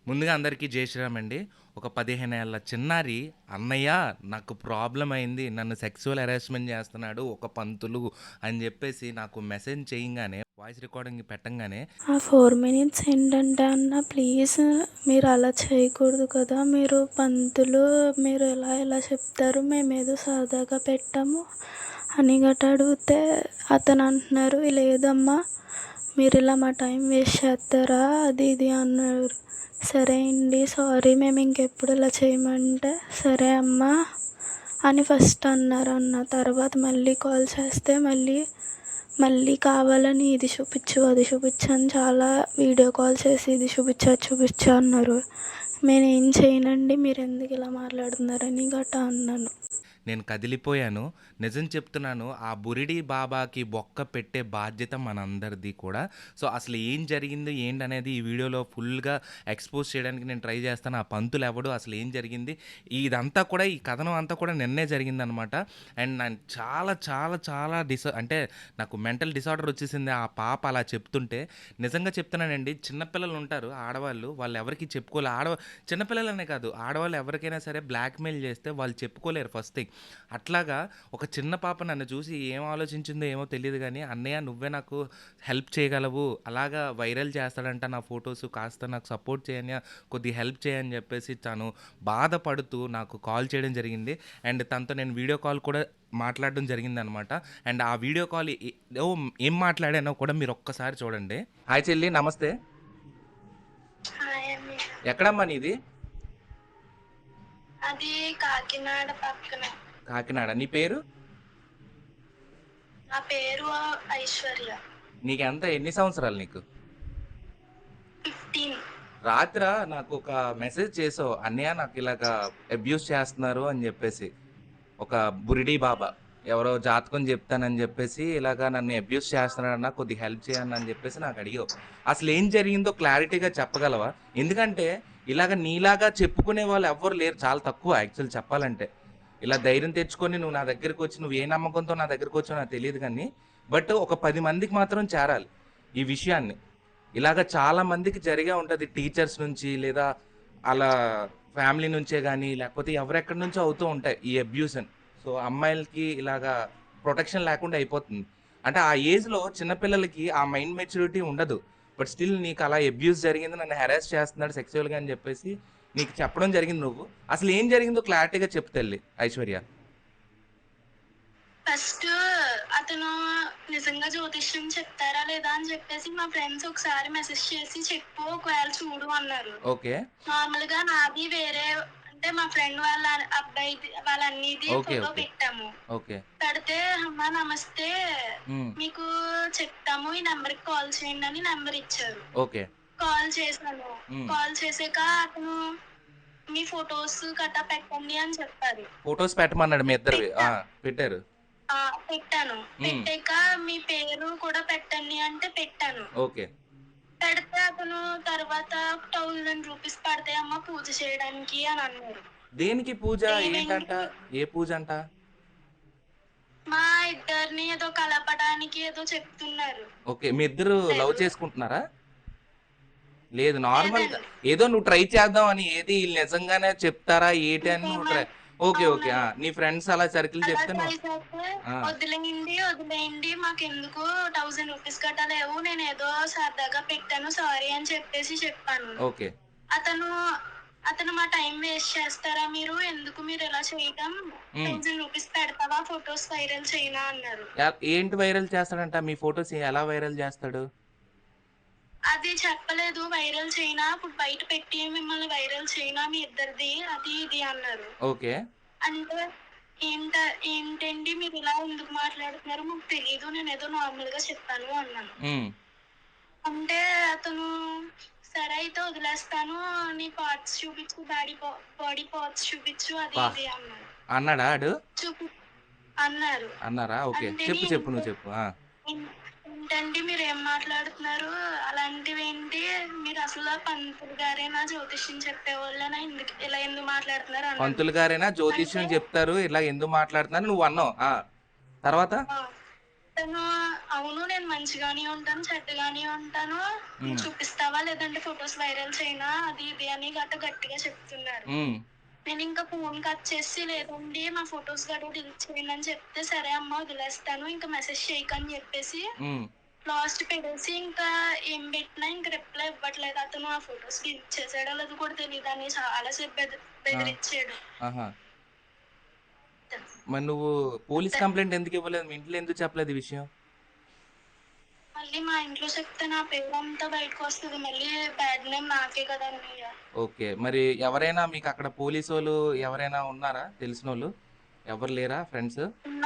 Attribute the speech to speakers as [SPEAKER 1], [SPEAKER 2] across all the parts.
[SPEAKER 1] ముందుగా అందరికీ జై శ్రీరామ్ అండి. ఒక 15 ఏళ్ల చిన్నారి, "అన్నయ్య నాకు ప్రాబ్లమ్ అయింది. నన్ను సెక్సువల్ హెరాస్మెంట్ చేస్తున్నాడు ఒక పంతులు" అని చెప్పేసి నాకు మెసేజ్ చేయంగానే, వాయిస్ రికార్డింగ్ పెట్టంగానే
[SPEAKER 2] ఆ 4 మినిట్స్ ఏంటంటే అన్న ప్లీజ్ మీరు అలా చేయకూడదు కదా, మీరు పంతులు, మీరు ఎలా చెప్తారు, మేమేదో సరదాగా పెట్టాము అని గట్రా అడిగితే అతను అంటున్నారు, లేదమ్మా మీరు ఇలా మా టైం వేస్ట్ చేస్తారా అది ఇది అన్నారు. సరే అండి సారీ, మేము ఇంకెప్పుడు ఇలా చేయమంటే సరే అమ్మా అని ఫస్ట్ అన్నారు. అన్న తర్వాత మళ్ళీ కాల్ చేస్తే మళ్ళీ కావాలని ఇది చూపించు అది చూపించు అని చాలా వీడియో కాల్ చేసి ఇది చూపించు అన్నారు. నేనేం చేయనండి, మీరు ఎందుకు ఇలా మాట్లాడుతున్నారని గట్టా అన్నాను.
[SPEAKER 1] నేను కదిలిపోయాను. నిజం చెప్తున్నాను, ఆ బురిడి బాబాకి బొక్క పెట్టే బాధ్యత మనందరిది కూడా. సో అసలు ఏం జరిగింది ఏంటనేది ఈ వీడియోలో ఫుల్గా ఎక్స్పోజ్ చేయడానికి నేను ట్రై చేస్తాను. ఆ పంతులు ఎవడు, అసలు ఏం జరిగింది, ఇదంతా కూడా, ఈ కథనం అంతా కూడా నిన్నే జరిగిందనమాట. అండ్ నేను చాలా చాలా చాలా అంటే నాకు మెంటల్ డిసార్డర్ వచ్చేసింది ఆ పాప అలా చెప్తుంటే. నిజంగా చెప్తున్నానండి, చిన్నపిల్లలు ఉంటారు ఆడవాళ్ళు, వాళ్ళు ఎవరికి చెప్పుకోలే. చిన్నపిల్లలనే కాదు, ఆడవాళ్ళు ఎవరికైనా సరే బ్లాక్మెయిల్ చేస్తే వాళ్ళు చెప్పుకోలేరు ఫస్ట్ థింగ్. అట్లాగా ఒక చిన్న పాప నన్ను చూసి ఏం ఆలోచించిందో ఏమో తెలియదు కానీ, "అన్నయ్య నువ్వే నాకు హెల్ప్ చేయగలవు, అలాగా వైరల్ చేస్తాడంట నా ఫొటోస్, కాస్త నాకు సపోర్ట్ చేయని, కొద్దిగా హెల్ప్ చేయని" చెప్పేసి తను బాధపడుతూ నాకు కాల్ చేయడం జరిగింది. అండ్ తనతో నేను వీడియో కాల్ కూడా మాట్లాడడం జరిగిందనమాట. అండ్ ఆ వీడియో కాల్ ఏం మాట్లాడానో కూడా మీరు ఒక్కసారి చూడండి. హాయ్ చెల్లి, నమస్తే.
[SPEAKER 2] హాయ్ అండి.
[SPEAKER 1] ఎక్కడమ్మా నీది?
[SPEAKER 2] అది కాకినాడ పక్కన.
[SPEAKER 1] కాకినాడ. నీ పేరు?
[SPEAKER 2] నా పేరు ఐశ్వర్య.
[SPEAKER 1] నీకెంత, ఎన్ని సంవత్సరాలు నీకు?
[SPEAKER 2] 15.
[SPEAKER 1] రాత్ర నాకు ఒక మెసేజ్ చేసావు, "అన్నయ్య నాకు ఇలాగా అబ్యూస్ చేస్తున్నారు" అని చెప్పేసి. ఒక బురిడి బాబా ఎవరో జాతకం చెప్తానని చెప్పేసి ఇలాగా నన్ను అబ్యూస్ చేస్తున్నాడన్న, కొద్దిగా హెల్ప్ చేయను అని చెప్పేసి నాకు అడిగావు. అసలు ఏం జరిగిందో క్లారిటీగా చెప్పగలవా? ఎందుకంటే ఇలాగ నీలాగా చెప్పుకునే వాళ్ళు ఎవ్వరు లేరు, చాలా తక్కువ యాక్చువల్ చెప్పాలంటే. ఇలా ధైర్యం తెచ్చుకొని నువ్వు నా దగ్గరికి వచ్చి, నువ్వు ఏ నమ్మకంతో నా దగ్గరికి వచ్చావు నాకు తెలియదు కానీ, బట్ ఒక 10 మందికి మాత్రం చేరాలి ఈ విషయాన్ని. ఇలాగ చాలా మందికి జరిగే ఉంటుంది, టీచర్స్ నుంచి లేదా అలా ఫ్యామిలీ నుంచే కానీ, లేకపోతే ఎవరెక్కడి నుంచో అవుతూ ఉంటాయి ఈ అబ్యూస్ అని. సో అమ్మాయిలకి ఇలాగా ప్రొటెక్షన్ లేకుండా అయిపోతుంది. అంటే ఆ ఏజ్లో చిన్నపిల్లలకి ఆ మైండ్ మెచ్యూరిటీ ఉండదు. బట్ స్టిల్ నీకు అలా అబ్యూస్ జరిగింది, నన్ను హెరాస్ చేస్తున్నాడు సెక్సువల్గా అని చెప్పేసి నీకు చెప్పడం జరిగింది. నువ్వు అసలు ఏం జరిగిందో క్లారిటీగా చెప్పు తల్లి ఐశ్వర్య.
[SPEAKER 2] ఫస్ట్ అతను నిజంగా జ్యోతిష్యం చెప్తారా లేదా అని చెప్పేసి మా ఫ్రెండ్స్ ఒకసారి మెసేజ్ చేసి చెప్పు ఒకవేళ చూడు అన్నారు.
[SPEAKER 1] ఓకే
[SPEAKER 2] నార్మల్ గా నాది వేరే, అంటే మా ఫ్రెండ్ వాళ్ళ అబ్బాయి వాళ్ళ అన్నిది
[SPEAKER 1] ఓకే
[SPEAKER 2] ఫోటో
[SPEAKER 1] ఓకే
[SPEAKER 2] పెట్టాము.
[SPEAKER 1] ఓకే
[SPEAKER 2] పెడితే అమ్మా నమస్తే, మీకు చెప్తాము ఈ నెంబర్ కి కాల్ చేయండి అని నెంబర్ ఇచ్చారు.
[SPEAKER 1] ఓకే
[SPEAKER 2] కాల్ చేశాను. కాల్ చేసాక అతను మీ ఫొటోస్ గట్టా పెట్టండి అని చెప్పారు.
[SPEAKER 1] ఫొటోస్ పెట్టమన్నాడు మీ ఇద్దరివి?
[SPEAKER 2] పెట్టా.
[SPEAKER 1] పెట్టారు.
[SPEAKER 2] పెట్టాను. పెట్టాక మీ పేరు కూడా పెట్టండి అంటే పెట్టాను.
[SPEAKER 1] ఓకే
[SPEAKER 2] పెడితే అతను తర్వాత 1000 రూపీస్ పడతాయమ్మా పూజ చేయడానికి అని అన్నారు.
[SPEAKER 1] దేనికి పూజ? ఏంటంట?
[SPEAKER 2] దేనికి?
[SPEAKER 1] ఏ పూజ అంట?
[SPEAKER 2] మా ఇద్దరిని ఏదో కలపడానికి ఏదో చెప్తున్నారు.
[SPEAKER 1] ఓకే, మీ ఇద్దరు లవ్
[SPEAKER 2] లేదు.
[SPEAKER 1] చేసుకుంటున్నారా? లేదు, నార్మల్
[SPEAKER 2] లేదండి.
[SPEAKER 1] ఏదో నువ్వు ట్రై చేద్దాం అని. ఏది వీళ్ళు నిజంగానే చెప్తారా ఏంటి అని నువ్వు ట్రై. ఓకే ఓకే,
[SPEAKER 2] అవునండి.
[SPEAKER 1] నీ ఫ్రెండ్స్ అలా సర్కిల్
[SPEAKER 2] అలా
[SPEAKER 1] చెప్తే
[SPEAKER 2] ట్రై
[SPEAKER 1] నువ్వు.
[SPEAKER 2] చేస్తే
[SPEAKER 1] ఆ,
[SPEAKER 2] వదిలేయండి మాకెందుకు 1000 రూపీస్ గట్టా లేవు, నేనేదో సరదాగా పెట్టాను సారీ అని చెప్పేసి చెప్పాను.
[SPEAKER 1] ఓకే
[SPEAKER 2] అతను అతను మా టైం వేస్ట్ చేస్తారా మీరు, ఎందుకు మీరు ఇలా చేయటం, 1000 రూపీస్ పెడతావా ఫొటోస్ వైరల్ చేయనా అన్నారు.
[SPEAKER 1] ఏంటి వైరల్ చేస్తాడంట? మీ ఫొటోస్ ఎలా వైరల్ చేస్తాడు?
[SPEAKER 2] అది చెప్పలేదు, వైరల్ చేయనా ఇప్పుడు బయట పెట్టి మిమ్మల్ని వైరల్ చేయనా మీ ఇద్దరిది అది ఇది అన్నారు.
[SPEAKER 1] ఓకే
[SPEAKER 2] అంటే ఏంటండి మీరు ఇలా ఎందుకు మాట్లాడుతున్నారు, మాకు తెలీదు, నేను ఏదో నార్మల్ గా చెప్పాను అన్నాను. అంటే అతను సరే అయితే వదిలేస్తాను, నీ పార్ట్స్ చూపించు, బాడీ పార్ట్స్ చూపించు అది
[SPEAKER 1] బా
[SPEAKER 2] ఇది అన్నాడు.
[SPEAKER 1] అన్నాడా ఆడు?
[SPEAKER 2] చూపి అన్నారు.
[SPEAKER 1] అన్నారా? ఓకే,
[SPEAKER 2] అంటే
[SPEAKER 1] చెప్పు నువ్వు చెప్పు.
[SPEAKER 2] ఏంటండి మీరు ఏం మాట్లాడుతున్నారు, అలాంటివి ఏంటి, మీరు అసలు పంతులు గారేనా జ్యోతిష్యం చెప్పేవాళ్ళనా, ఇలా ఎందుకు మాట్లాడుతున్నారు అన్నాను.
[SPEAKER 1] పంతులు గారేనా జ్యోతిష్యం
[SPEAKER 2] అంటే
[SPEAKER 1] చెప్తారు, ఇలా ఎందుకు మాట్లాడుతున్నారు నువ్వు అన్నావు. తర్వాత
[SPEAKER 2] తను అవును నేను మంచిగానే ఉంటాను, చెడ్డగానే ఉంటాను.
[SPEAKER 1] హ్మ్.
[SPEAKER 2] చూపిస్తావా లేదంటే ఫోటోస్ వైరల్ చేయనా? అది ఇది అని గట్టిగా చెప్తున్నారు.
[SPEAKER 1] హ్మ్.
[SPEAKER 2] నేనింకా ఫోన్ కట్ చేసి, లేదండి మా ఫోటోస్ గట్రా డిలీట్ చేయండి అని చెప్తే, సరే అమ్మ వదిలేస్తాను. ఇంక మెసేజ్ చేయకని చెప్పేసి
[SPEAKER 1] హ్మ్.
[SPEAKER 2] లాస్ట్ పెట్టేసి, ఇంకా ఏం పెట్టినా ఇంక రిప్లై ఇవ్వట్లేదు. అతను ఆ ఫోటోస్ డిలీట్ చేసాడో లేదో కూడా తెలీదని చాలా సేపు
[SPEAKER 1] ఆ!
[SPEAKER 2] బెదిరిచ్చాడు.
[SPEAKER 1] ఆహా! మరి నువ్వు పోలీస్
[SPEAKER 2] అంతే.
[SPEAKER 1] కంప్లెయింట్ ఎందుకు ఇవ్వలేదు? మీ ఇంట్లో ఎందుకు చెప్పలేదు ఈ విషయం?
[SPEAKER 2] మళ్ళీ మా ఇంట్లో చెప్తే నా పేరంతా బయటకొస్తది. మళ్ళీ బ్యాడ్ నేమ్ నాకే కదండీ!
[SPEAKER 1] ఓకే. మరి ఎవరైనా మీకక్కడ పోలీసోళ్ళు ఎవరైనా ఉన్నారా తెలిసినోళ్ళు? ఎవరు లేరా ఫ్రెండ్స్?
[SPEAKER 2] ఉన్న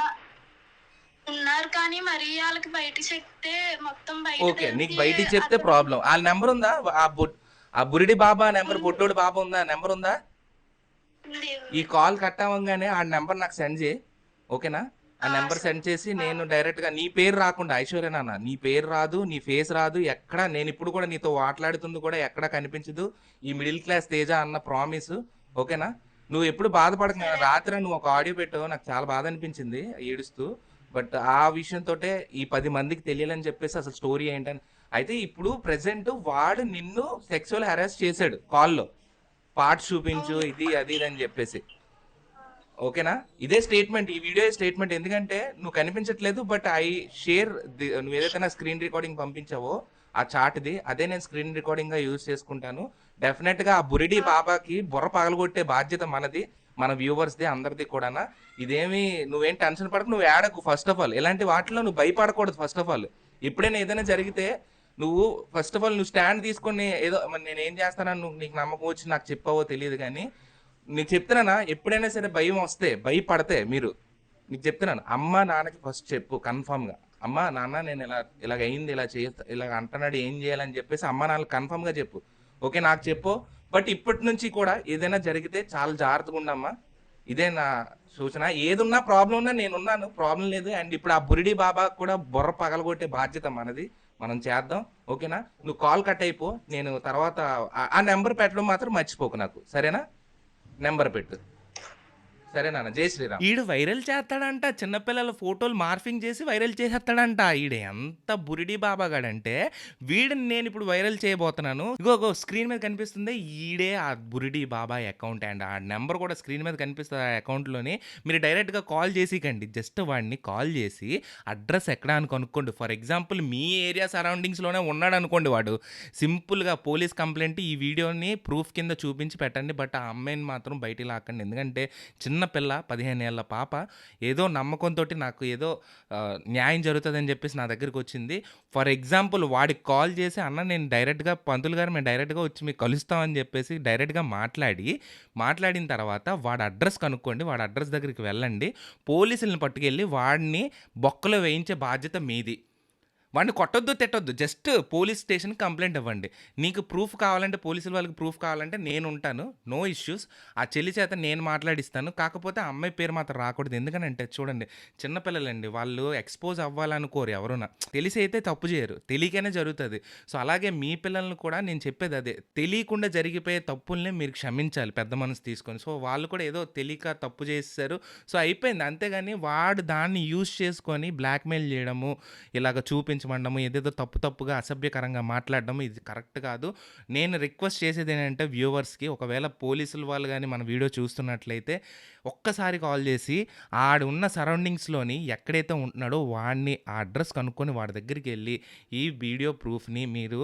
[SPEAKER 2] ఉన్నారు కానీ మరీ ఆళ్ళకి బయటికి చెప్తే మొత్తం బయట
[SPEAKER 1] ఓకే. నీకు
[SPEAKER 2] తెలిసి
[SPEAKER 1] బయటికి చెప్తే
[SPEAKER 2] అతను
[SPEAKER 1] ప్రాబ్లమ్. ఆళ్ళ నంబర్ ఉందా? ఆ బురిడి బాబా నంబర్,
[SPEAKER 2] ఉంది.
[SPEAKER 1] బొడ్డోడి బాబా ఉందా? నంబర్ ఉందా?
[SPEAKER 2] ఉంది.
[SPEAKER 1] ఈ
[SPEAKER 2] ఉంది.
[SPEAKER 1] కాల్ కట్ అవ్వంగానే ఆడి నంబర్ నాకు సెండ్ చెయి. ఓకేనా? ఆ
[SPEAKER 2] ఆ!
[SPEAKER 1] నంబర్
[SPEAKER 2] సరే.
[SPEAKER 1] సెండ్ చేసి
[SPEAKER 2] ఆ!
[SPEAKER 1] నేను డైరెక్ట్‌గా నీ పేరు రాకుండా ఐశ్వర్య నాన్న, నీ పేరు రాదు, నీ ఫేస్ రాదు. ఎక్కడ నేనిప్పుడు కూడా నీతో మాట్లాడుతుంది కూడా ఎక్కడ కనిపించదు. ఈ మిడిల్ క్లాస్ తేజ అన్న ప్రామిస్. ఓకేనా? నువ్వు ఎప్పుడు బాధపడకు నాన్న.
[SPEAKER 2] సరే.
[SPEAKER 1] రాత్రి నువ్వు ఒక ఆడియో పెట్టావు. నాకు చాలా బాధ అనిపించింది ఏడుస్తూ. బట్ ఆ విషయంతోటే ఈ 10 మందికి తెలియాలని చెప్పేసి అసలు స్టోరీ ఏంటని. అయితే ఇప్పుడు ప్రెజెంట్ వాడు నిన్ను సెక్సువల్ హెరాస్ చేసాడు కాల్‌లో. పార్ట్స్ చూపించు
[SPEAKER 2] అవును.
[SPEAKER 1] ఇది, అది, ఇది అని చెప్పేసి. ఓకేనా? ఇదే స్టేట్మెంట్. ఈ వీడియో స్టేట్మెంట్. ఎందుకంటే నువ్వు కనిపించట్లేదు. బట్ ఐ షేర్ నువ్వేదైతే నా స్క్రీన్ రికార్డింగ్ పంపించావో ఆ చాట్‌ది అదే నేను స్క్రీన్ రికార్డింగ్‌గా యూజ్ చేసుకుంటాను. డెఫినెట్‌గా ఆ బురిడి
[SPEAKER 2] ఆ!
[SPEAKER 1] బాబాకి బుర్ర పగలగొట్టే బాధ్యత మనది. మన వ్యూవర్స్‌ది అందరిది కూడానా. ఇదేమి నువ్వేం టెన్షన్ పడకు. నువ్వు ఏడకు ఫస్ట్ ఆఫ్ ఆల్. ఇలాంటి వాటిలో నువ్వు భయపడకూడదు ఫస్ట్ ఆఫ్ ఆల్. ఎప్పుడైనా ఏదైనా జరిగితే నువ్వు ఫస్ట్ ఆఫ్ ఆల్ నువ్వు స్టాండ్ తీసుకొని ఏదో మరి నేనేం చేస్తానని నీకు నమ్మకం వచ్చి నాకు చెప్పావో తెలియదు గానీ నీకు చెప్తున్నానా ఎప్పుడైనా సరే భయం వస్తే భయపడితే మీరు నీకు చెప్తున్నాను అమ్మ నాన్నకి ఫస్ట్ చెప్పు కన్ఫామ్ గా అమ్మ నాన్న నేను ఇలాగ అయింది ఇలా ఇలాగ అంటున్నాడు ఏం చేయాలని చెప్పేసి అమ్మ నాన్నకి కన్ఫామ్ గా చెప్పు. ఓకే నాకు చెప్పు. బట్ ఇప్పటి నుంచి కూడా ఏదైనా జరిగితే చాలా జాగ్రత్తగా ఉండమ్మా. ఇదే నా సూచన. ఏదున్నా ప్రాబ్లం ఉన్నా నేనున్నాను, ప్రాబ్లం లేదు. అండ్ ఇప్పుడు ఆ బురిడి బాబా కూడా బుర్ర పగలగొట్టే బాధ్యత మనది. మనం చేద్దాం. ఓకేనా? నువ్వు కాల్ కట్ అయిపో. నేను తర్వాత ఆ నెంబర్ పెట్టడం మాత్రం మర్చిపోకు నాకు, సరేనా? నెంబర్ పెట్టు. సరే నాన్న. జై శ్రీరామ్.
[SPEAKER 3] ఈడు వైరల్ చేస్తాడంట. చిన్న పిల్లల ఫోటోలు మార్ఫింగ్ చేసి వైరల్ చేసేస్తాడంట. ఈడు ఎంత బురిడి బాబాగాడంటే, వీడిని నేనిప్పుడు వైరల్ చేయబోతున్నాను. ఇగో స్క్రీన్ మీద కనిపిస్తుంది. ఈడే ఆ బురిడి బాబా అకౌంట్ అండ్ ఆ నంబర్ కూడా స్క్రీన్ మీద కనిపిస్తది ఆ అకౌంట్‌లోని. మీరు డైరెక్ట్‌గా కాల్ చేసికండి. జస్ట్ వాడిని కాల్ చేసి అడ్రెస్ ఎక్కడ అని కనుక్కోండి. ఫర్ ఎగ్జాంపుల్ మీ ఏరియా సరౌండింగ్స్‌లోనే ఉన్నాడనుకోండి వాడు. సింపుల్‌గా పోలీస్ కంప్లెయింట్ ఈ వీడియోని ప్రూఫ్ కింద చూపించి పెట్టండి. బట్ ఆ అమ్మాయిని మాత్రం బయటికి లాక్కండి. ఎందుకంటే చిన్న పిల్ల 15 ఏళ్ల పాప ఏదో నమ్మకంతోటి నాకు ఏదో న్యాయం జరుగుతదని చెప్పేసి నా దగ్గరికొచ్చింది. ఫర్ ఎగ్జాంపుల్ వాడికి కాల్ చేసి, "అన్న నేను డైరెక్ట్‌గా పంతులు గారు మేము డైరెక్ట్‌గా వచ్చి మీకు కలుస్తాం" అని చెప్పేసి డైరెక్ట్‌గా మాట్లాడిన తర్వాత వాడి అడ్రెస్ కనుక్కోండి. వాడి అడ్రెస్ దగ్గరికి వెళ్ళండి. పోలీసుల్ని పట్టుకెళ్ళి వాడిని బొక్కలో వేయించే బాధ్యత మీది. వాడిని కొట్టొద్దు, తిట్టొద్దు. జస్ట్ పోలీస్ స్టేషన్‌కి కంప్లెయింట్ ఇవ్వండి. నీకు ప్రూఫ్ కావాలంటే పోలీసుల వాళ్ళకి ప్రూఫ్ కావాలంటే నేనుంటాను. No issues. ఆ చెల్లి చేత నేను మాట్లాడిస్తాను. కాకపోతే ఆ అమ్మాయి పేరు మాత్రం రాకూడదు. ఎందుకనంటే చూడండి చిన్న పిల్లలండి. వాళ్ళు ఎక్స్‌పోజ్ అవ్వాలనుకోరు ఎవరునా. తెలిసి అయితే తప్పు చేయరు. తెలియకనే జరుగుతది. సో, అలాగే మీ పిల్లల్ని కూడా నేను చెప్పేదదే. తెలియకుండా జరిగిపోయే తప్పుల్ని మీరు క్షమించాలి పెద్ద మనసు తీసుకొని. సో, వాళ్ళు కూడా ఏదో తెలియక తప్పు చేసేసారు. సో, అయిపోయింది. అంతేగాని వాడు దాన్ని యూజ్ చేసుకొని బ్లాక్‌మెయిల్ చేయడము, ఇలాగ చూపించమనడము, ఏదేదో తప్పుగా అసభ్యకరంగా మాట్లాడడము ఇది కరెక్ట్ కాదు. నేను రిక్వెస్ట్ చేసేదేంటంటే వ్యూవర్స్‌కి ఒకవేళ పోలీసులు వాళ్ళు గాని మన వీడియో చూస్తున్నట్లయితే ఒక్కసారి కాల్ చేసి ఆడున్న సరౌండింగ్స్‌లోని ఎక్కడైతే ఉంటున్నాడో వాడిని ఆ అడ్రెస్ కనుక్కొని వాడి దగ్గరికెళ్ళి ఈ వీడియో ప్రూఫ్‌ని మీరు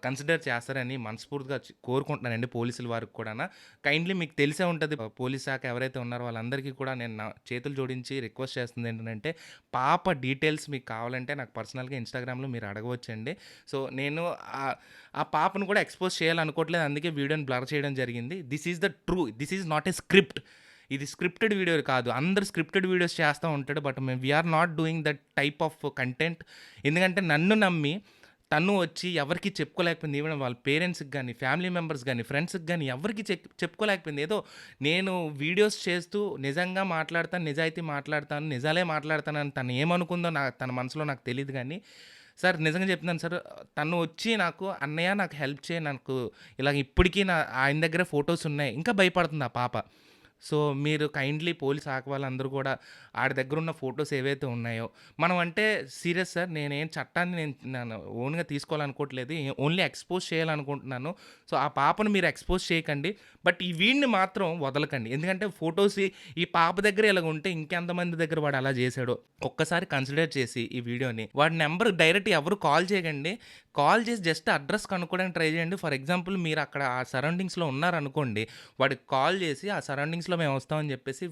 [SPEAKER 3] కన్సిడర్ చేస్తారని మనస్ఫూర్తిగా కోరుకుంటున్నానండి పోలీసుల వారికి కూడాన. కైండ్లీ మీకు తెలిసే ఉంటది పోలీస్ శాఖ ఎవరైతే ఉన్నారో వాళ్ళందరికీ కూడా నేను నా చేతులు జోడించి రిక్వెస్ట్ చేస్తుందేంటంటే పాప డీటెయిల్స్ మీకు కావాలంటే నాకు పర్సనల్‌గా ఇన్‌స్టాగ్రామ్‌లో మీరు అడగవచ్చండి. సో, నేను ఆ పాపను కూడా ఎక్స్‌పోజ్ చేయాలనుకోవట్లేదు. అందుకే వీడియోని బ్లర్ చేయడం జరిగింది. This is the true. This is not a script. ఇది స్క్రిప్టెడ్ వీడియో కాదు. అందరూ స్క్రిప్టెడ్ వీడియోస్ చేస్తా ఉంటాడు. But we are not doing that type of content. ఎందుకంటే నన్ను నమ్మి తను వచ్చి ఎవరికీ చెప్పుకోలేకపోయింది. ఈవెన్ వాళ్ళ పేరెంట్స్‌కి గాని, ఫ్యామిలీ మెంబర్స్ గాని, ఫ్రెండ్స్‌కి గాని ఎవరికీ చెప్పుకోలేకపోయింది. ఏదో నేను వీడియోస్ చేస్తూ నిజంగా మాట్లాడతాను, నిజాయితీ మాట్లాడతాను, నిజాలే మాట్లాడతానని తను ఏమనుకుందో తన మనసులో నాకు తెలీదు గానీ, సార్ నిజంగా చెప్తున్నాను సార్. తను వచ్చి నాకు "అన్నయ్య నాకు హెల్ప్ చేయి. నాకు ఇలాగ ఇప్పటికి ఆయన దగ్గర ఫోటోస్ ఉన్నాయి." ఇంకా భయపడుతుంది ఆ పాప. సో, మీరు కైండ్లీ పోలీస్ శాఖ వాళ్ళందరూ కూడా ఆడి దగ్గరున్న ఫోటోస్ ఏవైతే ఉన్నాయో మనం అంటే సీరియస్ సార్ నేనేం చట్టాన్ని నేను ఓన్‌గా తీసుకోవాలనుకోవట్లేదు. ఓన్లీ ఎక్స్‌పోజ్ చేయాలనుకుంటున్నాను. సో, ఆ పాపను మీరు ఎక్స్‌పోజ్ చేయకండి. బట్ ఈ వీడిని మాత్రం వదలకండి. ఎందుకంటే ఫోటోస్ ఈ పాప దగ్గర ఇలాగుంటే ఇంకెంతమంది దగ్గర వాడు అలా చేశాడో ఒక్కసారి కన్సిడర్ చేసి ఈ వీడియోని వాడి నంబర్‌కి డైరెక్ట్ ఎవరు కాల్ చేయకండి. కాల్ చేసి జస్ట్ అడ్రెస్ కనుక్కోవడానికి ట్రై చేయండి. ఫర్ ఎగ్జాంపుల్ మీరు అక్కడ ఆ సరౌండింగ్స్‌లో ఉన్నారనుకోండి. వాడికి కాల్ చేసి ఆ సరౌండింగ్స్‌లో మేము వస్తామని చెప్పేసి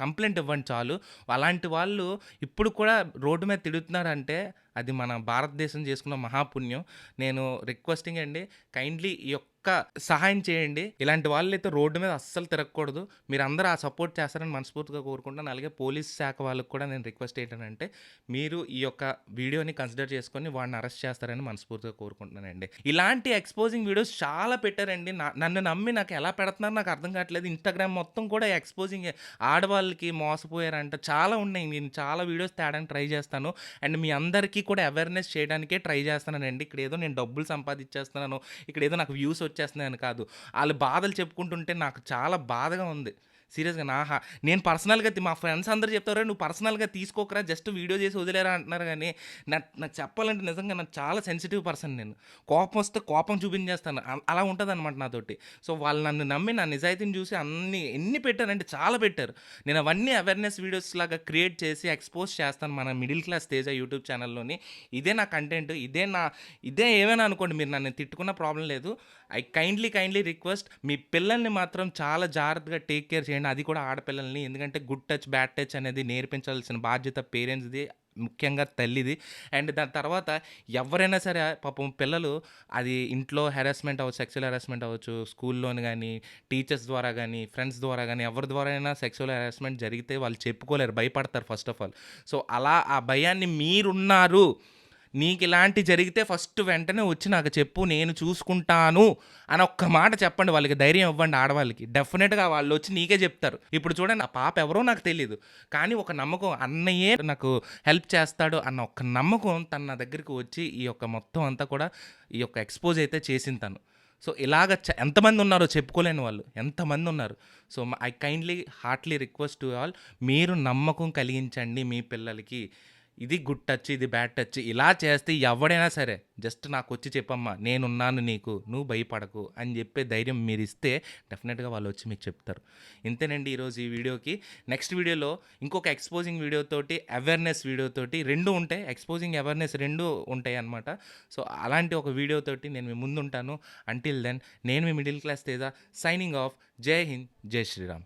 [SPEAKER 3] కంప్లెయింట్ ఇవ్వండి చాలు. అలాంటి వాళ్ళు ఇప్పుడు కూడా రోడ్డు మీద తిరుగుతున్నారంటే అది మన భారతదేశం చేసుకున్న మహాపుణ్యం. నేను రిక్వెస్టింగ్ అండి కైండ్లీ ఈ యొక్క సహాయం చేయండి. ఇలాంటి వాళ్ళైతే రోడ్డు మీద అస్సలు తిరగకూడదు. మీరందరూ ఆ సపోర్ట్ చేస్తారని మనస్ఫూర్తిగా కోరుకుంటున్నాను. అలాగే పోలీస్ శాఖ వాళ్ళకి కూడా నేను రిక్వెస్ట్ ఏంటంటే మీరు ఈ యొక్క వీడియోని కన్సిడర్ చేసుకొని వాడిని అరెస్ట్ చేస్తారని మనస్ఫూర్తిగా కోరుకుంటున్నానండి. ఇలాంటి ఎక్స్‌పోజింగ్ వీడియోస్ చాలా పెట్టారండి. నన్ను నమ్మి నాకు ఎలా పెడుతున్నారో నాకు అర్థం కావట్లేదు. ఇన్‌స్టాగ్రామ్ మొత్తం కూడా ఎక్స్‌పోజింగే. ఆడవాళ్ళకి మోసపోయారంట చాలా ఉన్నాయి. నేను చాలా వీడియోస్ తేడానికి ట్రై చేస్తాను. అండ్ మీ అందరికీ కూడా అవేర్‌నెస్ చేయడానికే ట్రై చేస్తున్నానండి. ఇక్కడేదో నేను డబ్బులు సంపాదించేస్తున్నాను. ఇక్కడేదో నాకు వ్యూస్ వచ్చేస్తున్నాయని కాదు. ఆళ్ళు బాధలు చెప్పుకుంటుంటే నాకు చాలా బాధగా ఉంది. సీరియస్‌గా నేను పర్సనల్‌గా మా ఫ్రెండ్స్ అందరూ చెప్తారు, "నువ్వు పర్సనల్‌గా తీసుకోకురా జస్ట్ వీడియో చేసి వదిలేరా" అంటున్నారు గానీ, నాకు చెప్పాలంటే నిజంగా నాకు చాలా సెన్సిటివ్ పర్సన్ నేను. కోపం వస్తే కోపం చూపించేస్తాను. అలా ఉంటదనమాట నాతోటి. సో, వాళ్ళు నన్ను నమ్మి నా నిజాయితీని చూసి ఎన్ని పెట్టారంటే చాలా పెట్టారు. నేను అవన్నీ అవేర్‌నెస్ వీడియోస్ లాగా క్రియేట్ చేసి ఎక్స్‌పోజ్ చేస్తాను మన మిడిల్ క్లాస్ తేజ యూట్యూబ్ ఛానల్‌లోని. ఇదే నా కంటెంట్. ఇదే ఏమైనా అనుకోండి మీరు నన్ను తిట్టుకున్న ప్రాబ్లమ్ లేదు. ఐ కైండ్లీ రిక్వెస్ట్ మీ పిల్లల్ని మాత్రం చాలా జాగ్రత్తగా టేక్ కేర్ చేయండి. అది కూడా ఆడపిల్లల్ని. ఎందుకంటే గుడ్ టచ్, బ్యాడ్ టచ్ అనేది నేర్పించాల్సిన బాధ్యత పేరెంట్స్‌ది. ముఖ్యంగా తల్లిది. అండ్ దాని తర్వాత ఎవరైనా సరే పాపం పిల్లలు అది ఇంట్లో హెరాస్మెంట్ అవ్వచ్చు, సెక్సువల్ హెరాస్మెంట్ అవ్వచ్చు, స్కూల్లోని గానీ, టీచర్స్ ద్వారా గానీ, ఫ్రెండ్స్ ద్వారా గానీ, ఎవరి ద్వారా అయినా సెక్సువల్ హెరాస్మెంట్ జరిగితే వాళ్ళు చెప్పుకోలేరు. భయపడతారు ఫస్ట్ ఆఫ్ ఆల్. సో, అలా ఆ భయాన్ని మీరున్నారు. నీకిలాంటి జరిగితే ఫస్ట్ వెంటనే వచ్చి నాకు చెప్పు నేను చూసుకుంటాను అని ఒక్క మాట చెప్పండి. వాళ్ళకి ధైర్యం ఇవ్వండి ఆడవాళ్ళకి. డెఫినెట్‌గా వాళ్ళొచ్చి నీకే చెప్తారు. ఇప్పుడు చూడండి ఆ పాప ఎవరో నాకు తెలీదు. కానీ ఒక నమ్మకం అన్నయ్యే నాకు హెల్ప్ చేస్తాడు అన్న ఒక్క నమ్మకం తను నా దగ్గరికి వచ్చి ఈ యొక్క మొత్తం అంతా కూడా ఈ యొక్క ఎక్స్‌పోజ్ అయితే చేసింది తను. సో, ఇలాగ ఎంతమంది ఉన్నారో చెప్పుకోలేని వాళ్ళు. ఎంతమందున్నారు. So, I kindly heartly request to all మీరు నమ్మకం కలిగించండి మీ పిల్లలకి. ఇది గుడ్ టచ్, ఇది బ్యాడ్ టచ్. ఇలా చేస్తే ఎవడైనా సరే జస్ట్ నాకొచ్చి చెప్పమ్మా నేనున్నాను నీకు, నువ్వు భయపడకు అని చెప్పే ధైర్యం మీరిస్తే డెఫినెట్‌గా వాళ్ళొచ్చి మీకు చెప్తారు. ఇంతేనండి ఈరోజు ఈ వీడియోకి. నెక్స్ట్ వీడియోలో ఇంకొక ఎక్స్‌పోజింగ్ వీడియోతోటి, అవేర్‌నెస్ వీడియోతోటి 2 ఉంటాయి. ఎక్స్‌పోజింగ్, అవేర్‌నెస్ 2 ఉంటాయన్నమాట. సో, అలాంటి ఒక వీడియోతోటి నేను మీ ముందుంటాను. అంటిల్ దెన్ నేను మీ middle class Teja signing off. జై హింద్, జై శ్రీరామ్.